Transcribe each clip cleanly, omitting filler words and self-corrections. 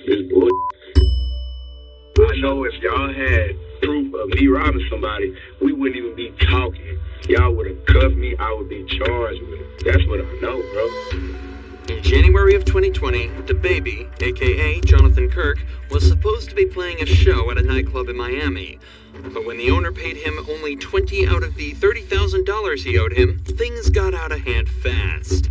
This boy. I know if y'all had proof of me robbing somebody, we wouldn't even be talking. Y'all would have cuffed me, I would be charged with it. That's what I know, bro. In January of 2020, the baby, aka Jonathan Kirk, was supposed to be playing a show at a nightclub in Miami. But when the owner paid him only $20 out of the $30,000 he owed him, things got out of hand fast.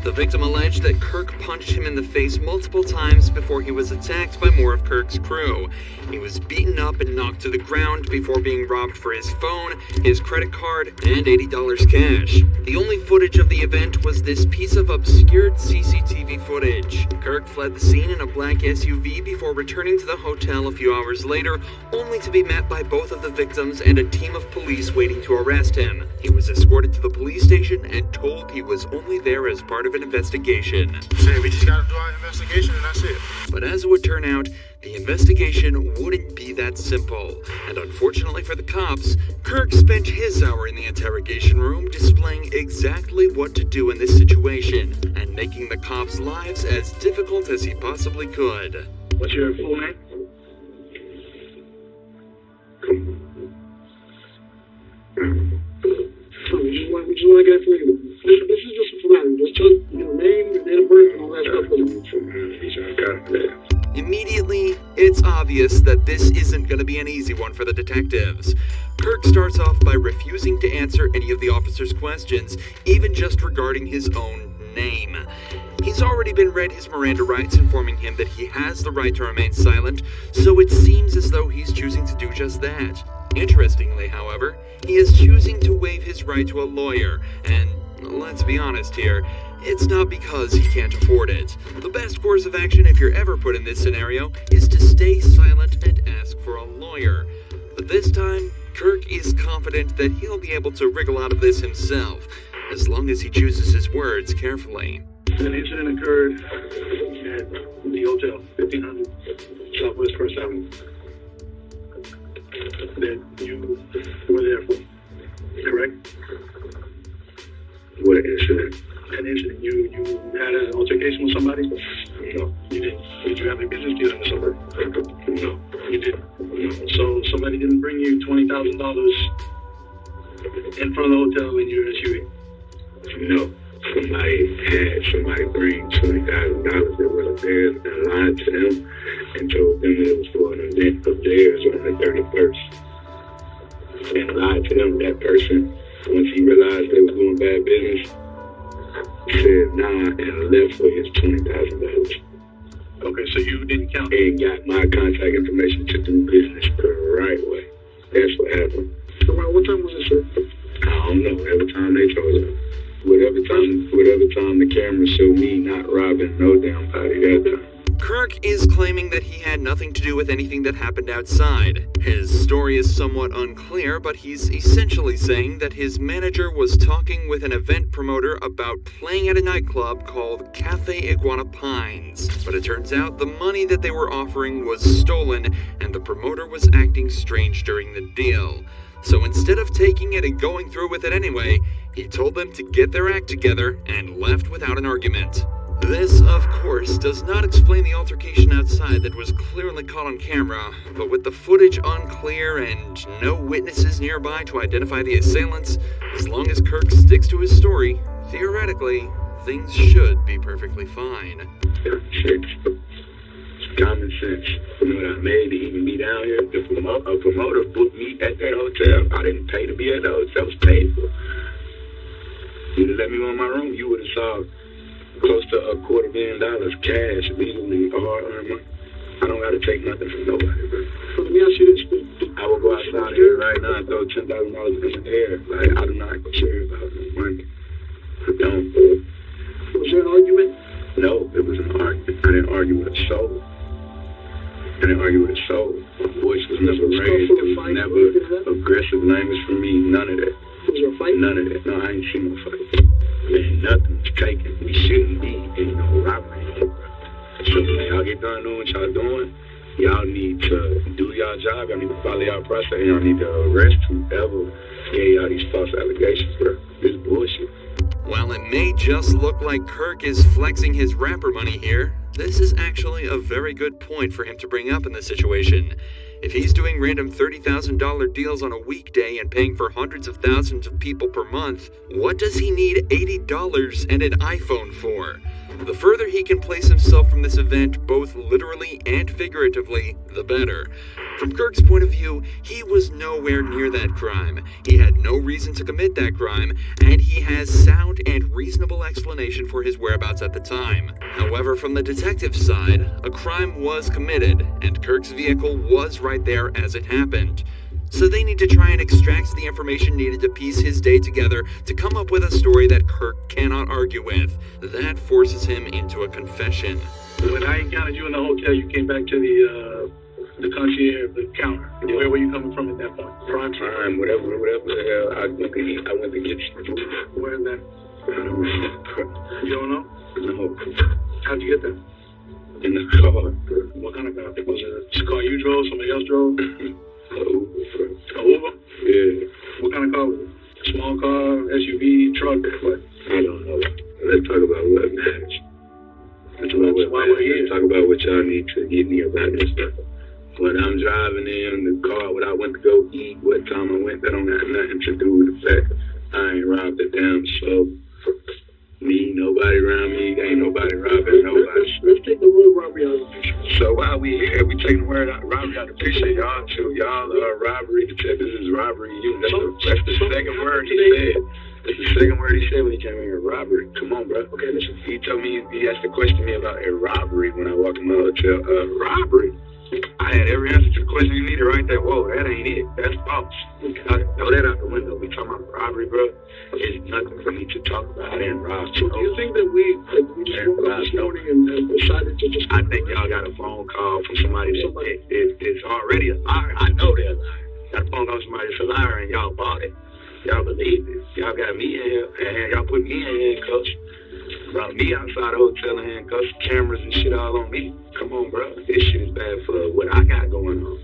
The victim alleged that Kirk punched him in the face multiple times before he was attacked by more of Kirk's crew. He was beaten up and knocked to the ground before being robbed for his phone, his credit card, and $80 cash. The only footage of the event was this piece of obscured CCTV footage. Kirk fled the scene in a black SUV before returning to the hotel a few hours later, only to be met by both of the victims and a team of police waiting to arrest him. He was escorted to the police station and told he was only there as part of an investigation. Say, we just gotta do our investigation and that's it. But as it would turn out, the investigation wouldn't be that simple. And unfortunately for the cops, Kirk spent his hour in the interrogation room displaying exactly what to do in this situation and making the cops' lives as difficult as he possibly could. What's your full name? Would you want to get for you? This is just a formality. Just tell your name, your date of birth, and all that stuff. Immediately, it's obvious that this isn't going to be an easy one for the detectives. Kirk starts off by refusing to answer any of the officer's questions, even just regarding his own name. He's already been read his Miranda rights informing him that he has the right to remain silent, so it seems as though he's choosing to do just that. Interestingly, however, he is choosing to waive his right to a lawyer, and let's be honest here, it's not because he can't afford it. The best course of action if you're ever put in this scenario is to stay silent and ask for a lawyer. But this time, Kirk is confident that he'll be able to wriggle out of this himself, as long as he chooses his words carefully. An incident occurred at the hotel, 1500 Southwest First Avenue, that you were there for, correct? What incident? An incident. You had an altercation with somebody? No. You didn't. Did you have any business dealing with somebody? No. You didn't. No. So somebody didn't bring you $20,000 in front of the hotel in your SUV? No. Somebody bring $20,000 that wasn't theirs and lied to them and told them that it was for an event of theirs on the 31st. And lied to them. That person, once he realized they was doing bad business, said nah and left with his $20,000. Okay, so you didn't count. And got my contact information to do business the right way. That's what happened. So around what time was it, sir? I don't know. Every time they told us. Whatever time the camera showed me not robbing no damn body that time. Kirk is claiming that he had nothing to do with anything that happened outside. His story is somewhat unclear, but he's essentially saying that his manager was talking with an event promoter about playing at a nightclub called Cafe Iguana Pines. But it turns out the money that they were offering was stolen, and the promoter was acting strange during the deal. So instead of taking it and going through with it anyway, he told them to get their act together and left without an argument. This, of course, does not explain the altercation outside that was clearly caught on camera, but with the footage unclear and no witnesses nearby to identify the assailants, as long as Kirk sticks to his story, theoretically, things should be perfectly fine. Common sense. You know what I made to even be down here? A promoter booked me at that hotel. I didn't pay to be at the hotel. It was paid for. You'd have let me on my room, you would have saw close to $250,000 cash legally hard-earned money. I don't got to take nothing from nobody, bro. So let me ask you this. I will go outside here right now and throw $10,000 in the air. Like, I do not care about no money. I don't. Was there an argument? No, it was an argument. I didn't argue with a soul. My voice was never raised. It was never aggressive language for me. None of that. Was there a fight? None of that. No, I ain't seen no fight. Man, nothing's taken. We shouldn't be in no robbery. So when y'all get done doing what y'all doing, y'all need to do y'all job. Y'all need to follow y'all process. And y'all need to arrest whoever gave y'all these false allegations, bro. This bullshit. While it may just look like Kirk is flexing his rapper money here, This is actually a very good point for him to bring up in this situation. If he's doing random $30,000 deals on a weekday and paying for hundreds of thousands of people per month, what does he need $80 and an iPhone for? The further he can place himself from this event, both literally and figuratively, the better. From Kirk's point of view, he was nowhere near that crime. He had no reason to commit that crime, and he has sound and reasonable explanation for his whereabouts at the time. However, from the detective's side, a crime was committed, and Kirk's vehicle was right there as it happened. So they need to try and extract the information needed to piece his day together to come up with a story that Kirk cannot argue with. That forces him into a confession. When I encountered you in the hotel, you came back to the concierge, the counter. Yeah. Where were you coming from at that point? Prime, whatever the hell. I went to eat. I went to get food. Where is that? I don't know. You don't know? No. How'd you get there? In the car. What kind of car? Was it a car you drove? Somebody else drove? Uber. Uber? Yeah. What kind of car was it? Small car, SUV, truck, what? I don't know. Let's talk about what matters. Let's talk about what matters. Let's talk about what y'all need to get me about this stuff. When I'm driving in the car, when I went to go eat, what time I went, that don't have nothing to do with the fact I ain't robbed a damn soul. Me, nobody around me, ain't nobody robbing nobody. Let's take the word robbery out of the picture. So while we here, we taking the word robbery out of the picture. Y'all too. Y'all robbery. This is robbery. That's the second word he said. That's the second word he said when he came in here. Robbery. Come on, bro. Okay, listen. He told me, he asked a question to me about a robbery when I walked in the hotel. Robbery. I had every answer to the question you needed right there. Whoa, that ain't it. That's false. I throw that out the window. We talking about robbery, bro. There's nothing for me to talk about. I didn't rob. So do you think that we just woke up this morning and decided to just... I think y'all got a phone call from somebody that is already a liar. I know they're a liar. Got a phone call from somebody that's a liar and y'all bought it. Y'all believe it. Y'all got me in here and y'all put me in handcuffs. Brought me outside the hotel in handcuffs, cameras and shit all on me. Come on, bro. This shit is bad for what I got going on.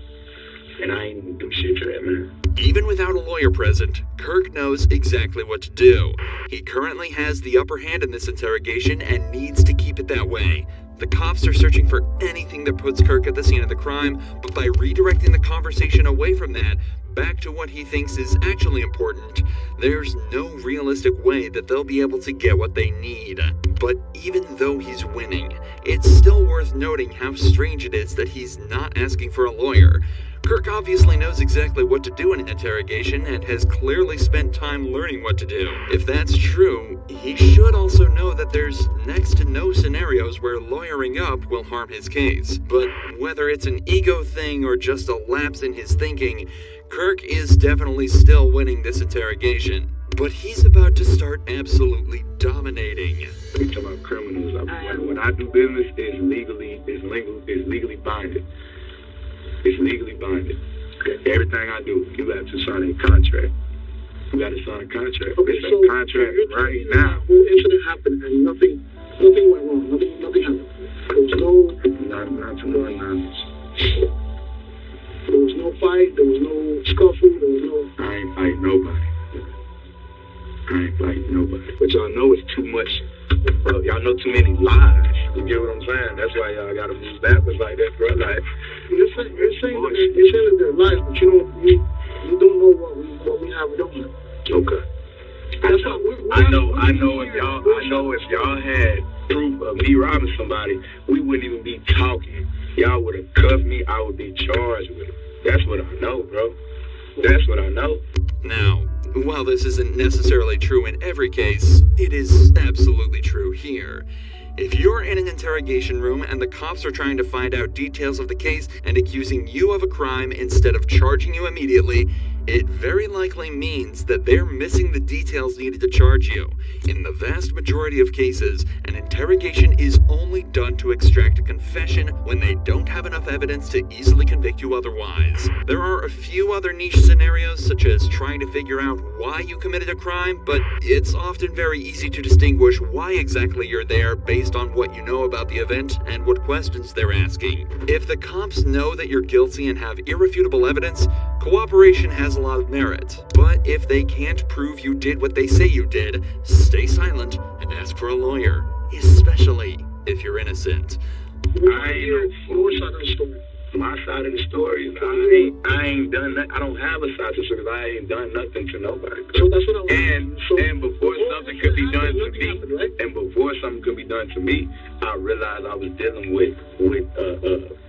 And I ain't even do shit to that, man. Even without a lawyer present, Kirk knows exactly what to do. He currently has the upper hand in this interrogation and needs to keep it that way. The cops are searching for anything that puts Kirk at the scene of the crime, but by redirecting the conversation away from that, back to what he thinks is actually important, there's no realistic way that they'll be able to get what they need. But even though he's winning, it's still worth noting how strange it is that he's not asking for a lawyer. Kirk obviously knows exactly what to do in an interrogation and has clearly spent time learning what to do. If that's true, he should also know that there's next to no scenarios where lawyering up will harm his case. But whether it's an ego thing or just a lapse in his thinking, Kirk is definitely still winning this interrogation. But he's about to start absolutely dominating. We talk about criminals. When I do business, it's legally binding. It's legally binding. Everything I do, you got to sign a contract. You got to sign a contract. Okay, it's so a contract right now. The whole incident happened and nothing went wrong. Nothing happened. There was no... Not to more nonsense. There was no fight. There was no scuffle. There was no... I ain't fighting nobody. But y'all know it's too much. Bro, y'all know too many lies. You get what I'm saying? That's why y'all gotta move backwards like that, bro. Like, you're saying that they're lies, but you don't know what we have. We don't know. Okay. I know if y'all had proof of me robbing somebody, we wouldn't even be talking. Y'all would have cuffed me. I would be charged with it. That's what I know, bro. That's what I know. Now, while this isn't necessarily true in every case, it is absolutely true here. If you're in an interrogation room and the cops are trying to find out details of the case and accusing you of a crime instead of charging you immediately, it very likely means that they're missing the details needed to charge you. In the vast majority of cases, an interrogation is only done to extract a confession when they don't have enough evidence to easily convict you otherwise. There are a few other niche scenarios, such as trying to figure out why you committed a crime, but it's often very easy to distinguish why exactly you're there based on what you know about the event and what questions they're asking. If the cops know that you're guilty and have irrefutable evidence, cooperation has a lot of merit. But if they can't prove you did what they say you did, stay silent and ask for a lawyer, especially if you're innocent. I ain't no fool. Your side of the story. My side of the story is I ain't done that. I don't have a side of the story because I ain't done nothing to nobody. So that's what I want. And before something could be done to me, and before something could be done to me, I realized I was dealing with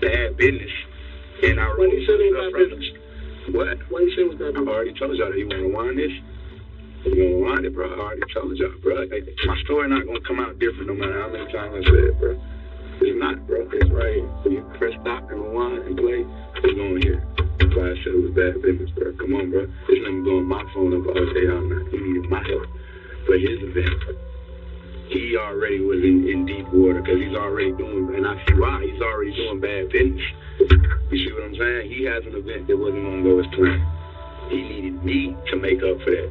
bad business. And I Why do you say it was bad business? What? Why do you say it was bad I've business? already told y'all that you want to rewind this. You gonna rewind it, bro? I already told y'all, bro. My story not gonna come out different no matter how many times I say it, bro. It's not, bro. It's right here. So you press stop and rewind and play. It's going here. That's why I said it was bad business, bro. Come on, bro. This nigga blowing my phone up all day, all night. He needed my help. But his event, he already was in deep water because he's already doing, and I see why. He's already doing bad business. You see what I'm saying? He has an event that wasn't going to go as planned. He needed me to make up for that.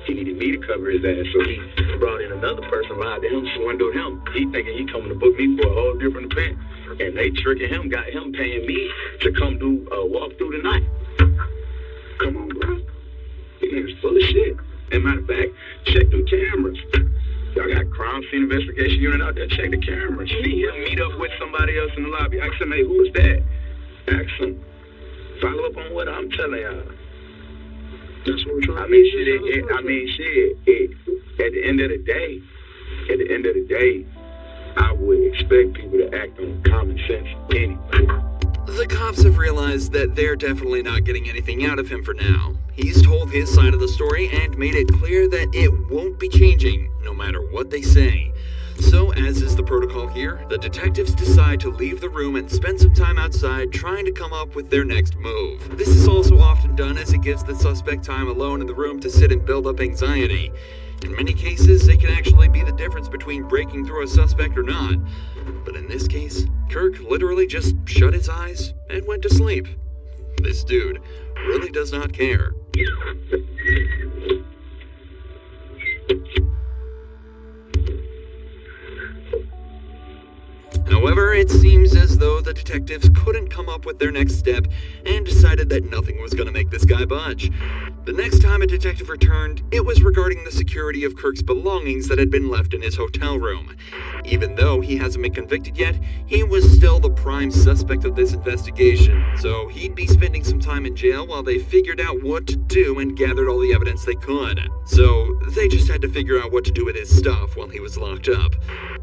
He needed me to cover his ass, so he brought in another person lied to him, swindled him. He thinking he coming to book me for a whole different event, and they tricking him, got him paying me to come do a walk through the night. Come on, bro. These niggas full of shit. And matter of fact, check them cameras. Y'all got crime scene investigation unit out there. Check the cameras. See him meet up with somebody else in the lobby. Ask him, hey, who is that? Ask him. Follow up on what I'm telling y'all. That's what we're trying At the end of the day, I would expect people to act on common sense anyway. The cops have realized that they're definitely not getting anything out of him for now. He's told his side of the story and made it clear that it won't be changing, no matter what they say. So, as is the protocol here, the detectives decide to leave the room and spend some time outside trying to come up with their next move. This is also often done as it gives the suspect time alone in the room to sit and build up anxiety. In many cases, it can actually be the difference between breaking through a suspect or not. But in this case, Kirk literally just shut his eyes and went to sleep. This dude really does not care. However, it seems as though the detectives couldn't come up with their next step and decided that nothing was going to make this guy budge. The next time a detective returned, it was regarding the security of Kirk's belongings that had been left in his hotel room. Even though he hasn't been convicted yet, he was still the prime suspect of this investigation, so he'd be spending some time in jail while they figured out what to do and gathered all the evidence they could. So they just had to figure out what to do with his stuff while he was locked up.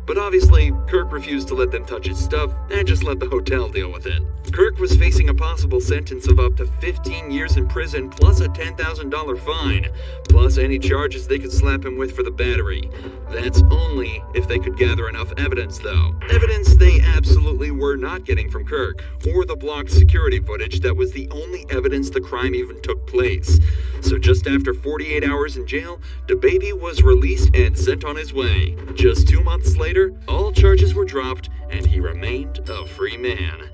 But obviously, Kirk refused to let them touch his stuff and just let the hotel deal with it. Kirk was facing a possible sentence of up to 15 years in prison plus a $10,000 fine, plus any charges they could slap him with for the battery. That's only if they could gather enough evidence, though. Evidence they absolutely were not getting from Kirk, or the blocked security footage that was the only evidence the crime even took place. So just after 48 hours in jail, DeBaby was released and sent on his way. Just 2 months later, all charges were dropped, and he remained a free man.